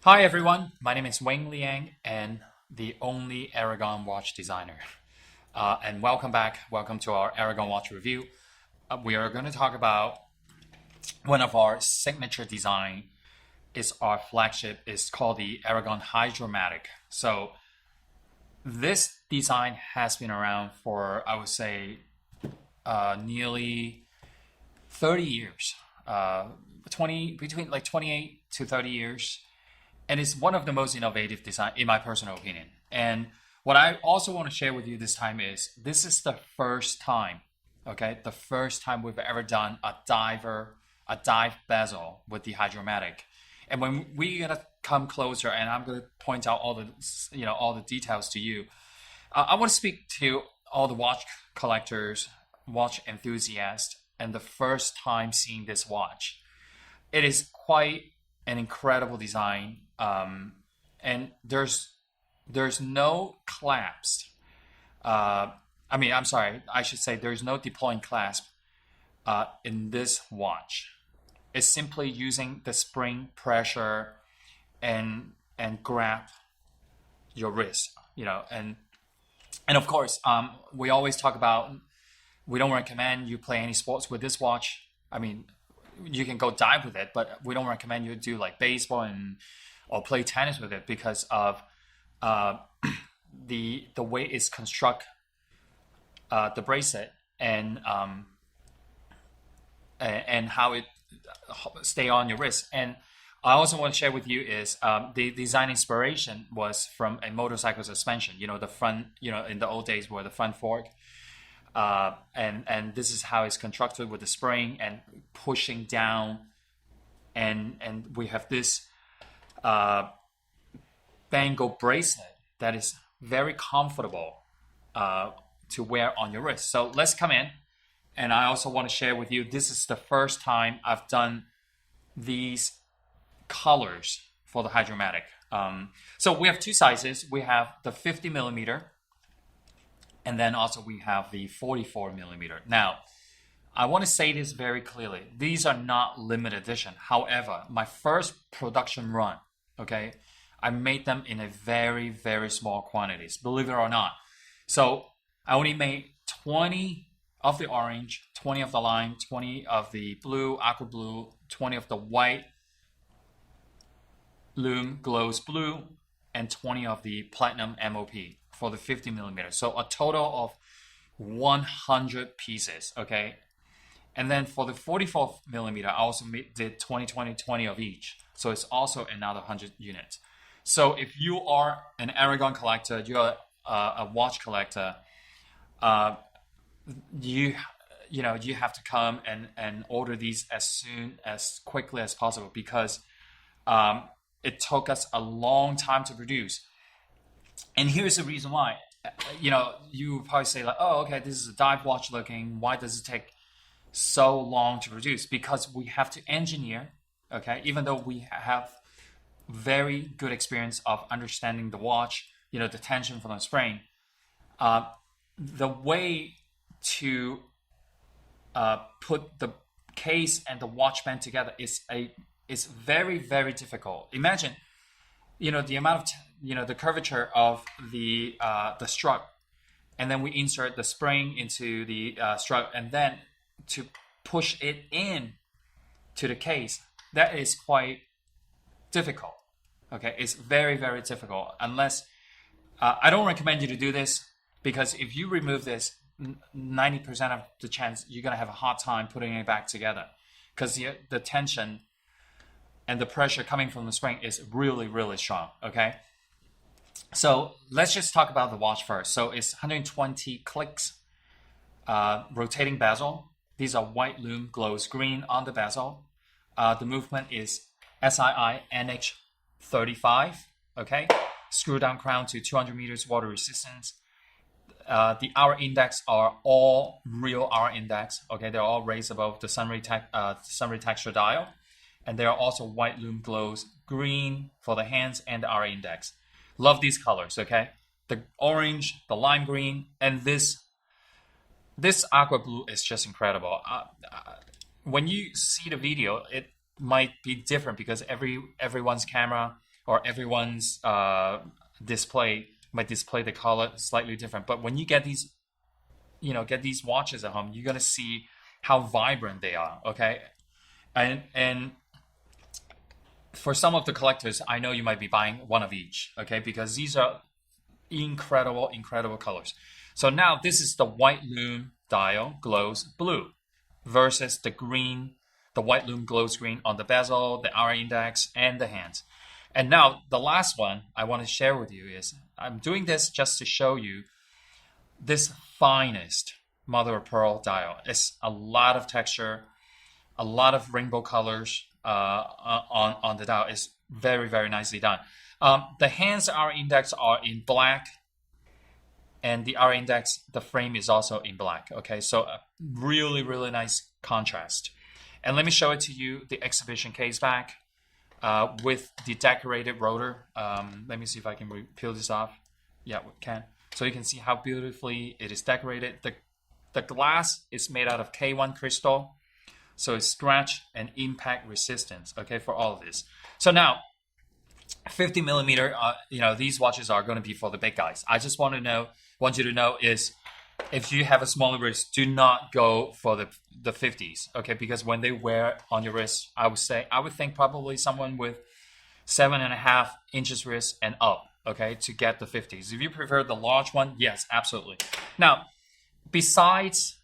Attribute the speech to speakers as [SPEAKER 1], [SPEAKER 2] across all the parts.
[SPEAKER 1] Hi everyone, my name is Wayne Liang and the only Aragon watch designer. And welcome back. Welcome to our Aragon watch review. We are going to talk about one of our signature design. Is our flagship. It's called the Aragon Hydraumatic. So this design has been around for, I would say, nearly 30 years. 28 to 30 years. And it's one of the most innovative design, in my personal opinion. And what I also want to share with you this time is this is the first time, okay, the first time we've ever done a dive bezel with the Hydraumatic. And when we're gonna come closer, and I'm gonna point out all the details to you, I want to speak to all the watch collectors, watch enthusiasts, and the first time seeing this watch. It is quite an incredible design, and there's no clasp. I'm sorry. I should say there's no deploying clasp in this watch. It's simply using the spring pressure and grab your wrist. And of course, we always talk about we don't recommend you play any sports with this watch. I mean, you can go dive with it, but we don't recommend you do like baseball or play tennis with it because of the way it's construct the bracelet and how it stay on your wrist. And I also want to share with you is the design inspiration was from a motorcycle suspension. The front, in the old days where the front fork. And this is how it's constructed with the spring and pushing down, and we have this bangle bracelet that is very comfortable to wear on your wrist. So let's come in, and I also want to share with you. This is the first time I've done these colors for the Hydraumatic. So we have two sizes. We have the 50 millimeter. And then also we have the 44 millimeter. Now, I want to say this very clearly. These are not limited edition. However, my first production run, okay, I made them in a very, very small quantities, believe it or not. So I only made 20 of the orange, 20 of the lime, 20 of the blue, aqua blue, 20 of the white, lume glows blue, and 20 of the platinum MOP for the 50 millimeter. So a total of 100 pieces, okay? And then for the 44 millimeter, I also did 20, 20, 20 of each. So it's also another 100 units. So if you are an Aragon collector, you're a watch collector, you have to come and order these as quickly as possible because it took us a long time to produce. And here's the reason why. You probably say like, oh, okay, this is a dive watch looking. Why does it take so long to produce? Because we have to engineer, okay, even though we have very good experience of understanding the watch, the tension from the spring. The way to put the case and the watch band together is very, very difficult. Imagine, the amount of the curvature of the strut, and then we insert the spring into the strut, and then to push it in to the case. That is quite difficult. Okay, it's very, very difficult. Unless I don't recommend you to do this because if you remove this, 90% of the chance you're gonna have a hard time putting it back together because the tension and the pressure coming from the spring is really, really strong, okay? So let's just talk about the watch first. So it's 120 clicks, rotating bezel. These are white lume glows green on the bezel. The movement is SII NH35, okay? Screw down crown to 200 meters water resistance. The hour index are all real hour index, okay? They're all raised above the sunray texture dial. And there are also white lume glows green for the hands and the hour index. Love these colors, okay? The orange, the lime green, and this aqua blue is just incredible. When you see the video, it might be different because everyone's camera or everyone's display might display the color slightly different. But when you get these, get these watches at home, you're gonna see how vibrant they are. Okay, and for some of the collectors, I know you might be buying one of each. Okay, because these are incredible, incredible colors. So now this is the white lume dial glows blue versus the green, the white lume glows green on the bezel, the hour index, and the hands. And now the last one I want to share with you is I'm doing this just to show you this finest mother of pearl dial. It's a lot of texture, a lot of rainbow colors on the dial. It's very, very nicely done. The hands hour index are in black, and the hour index, the frame is also in black. Okay, so a really, really nice contrast. And let me show it to you, the exhibition case back with the decorated rotor. Let me see if I can peel this off. Yeah, we can. So you can see how beautifully it is decorated. The glass is made out of K1 crystal, so it's scratch and impact resistance. Okay, for all of this. So now, 50 millimeter. These watches are going to be for the big guys. I just want you to know is, if you have a smaller wrist, do not go for the 50s. Okay, because when they wear on your wrist, I would think probably someone with 7.5 inches wrist and up. Okay, to get the 50s. If you prefer the large one, yes, absolutely. Now, besides,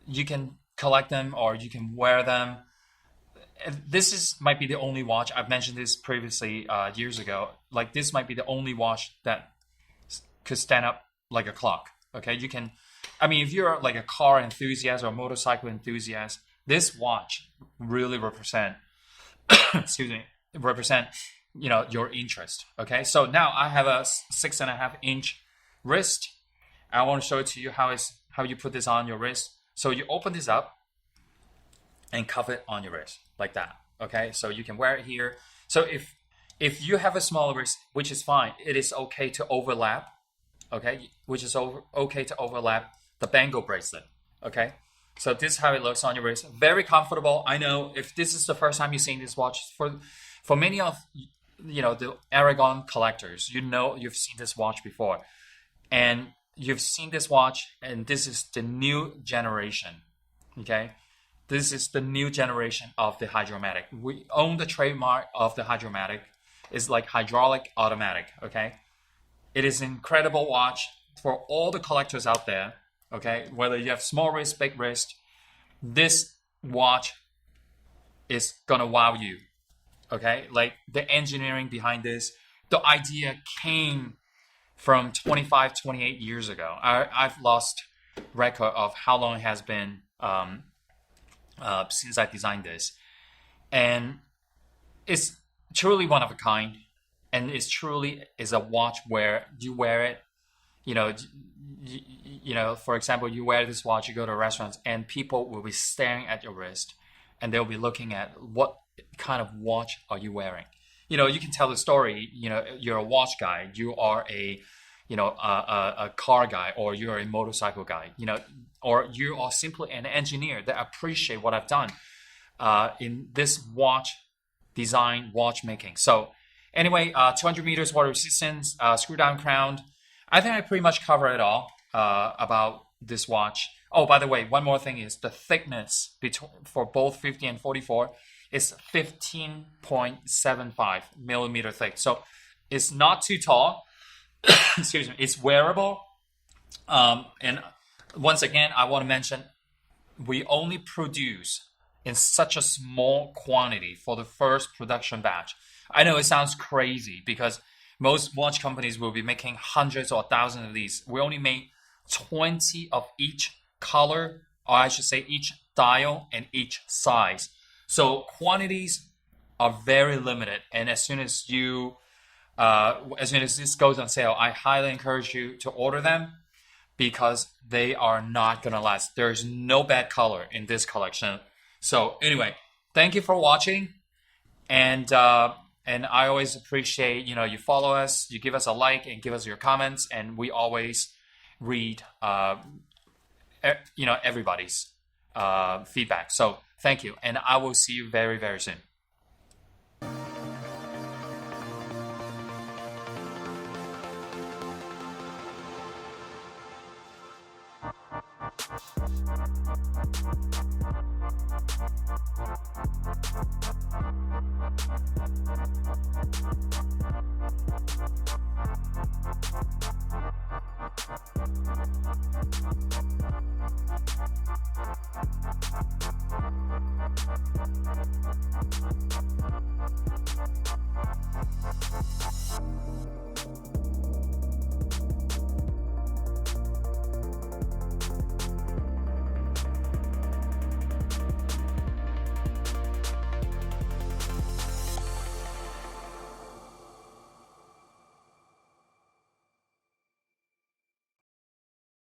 [SPEAKER 1] you can collect them or you can wear them. This might be the only watch. I've mentioned this previously years ago. Like, this might be the only watch that could stand up like a clock. Okay, if you're like a car enthusiast or a motorcycle enthusiast, this watch really represent your interest. Okay, so now I have a 6.5 inch wrist. I want to show it to you how you put this on your wrist. So you open this up and cuff it on your wrist like that. Okay, so you can wear it here. So if you have a smaller wrist, which is fine, it is okay to overlap. Okay, which is okay to overlap the bangle bracelet. Okay, so this is how it looks on your wrist. Very comfortable. I know if this is the first time you've seen this watch, for many of the Aragon collectors, you've seen this watch before, and you've seen this watch, and this is the new generation. Okay, this is the new generation of the Hydraumatic. We own the trademark of the Hydraumatic. It's like hydraulic automatic. Okay, it is an incredible watch for all the collectors out there. Okay, whether you have small wrist, big wrist, this watch is gonna wow you. Okay, like the engineering behind this, the idea came from 25, 28 years ago. I've lost record of how long it has been since I designed this. And it's truly one of a kind. And it's truly is a watch where you wear it, for example, you wear this watch, you go to restaurants, and people will be staring at your wrist, and they'll be looking at what kind of watch are you wearing. You can tell the story. You're a watch guy, you are a car guy, or you're a motorcycle guy, or you are simply an engineer that appreciate what I've done in this watch design, watchmaking. So anyway, 200 meters water resistance, screw down crown. I think I pretty much cover it all about this watch. Oh, by the way, one more thing is the thickness for both 50 and 44 is 15.75 millimeter thick. So it's not too tall. Excuse me. It's wearable. And once again, I want to mention, we only produce in such a small quantity for the first production batch. I know it sounds crazy because most watch companies will be making hundreds or thousands of these. We only make 20 of each color, or I should say each dial and each size. So quantities are very limited. And as soon as this goes on sale, I highly encourage you to order them because they are not going to last. There's no bad color in this collection. So anyway, thank you for watching. And I always appreciate, you follow us, you give us a like and give us your comments, and we always read, everybody's feedback. So thank you, and I will see you very, very soon.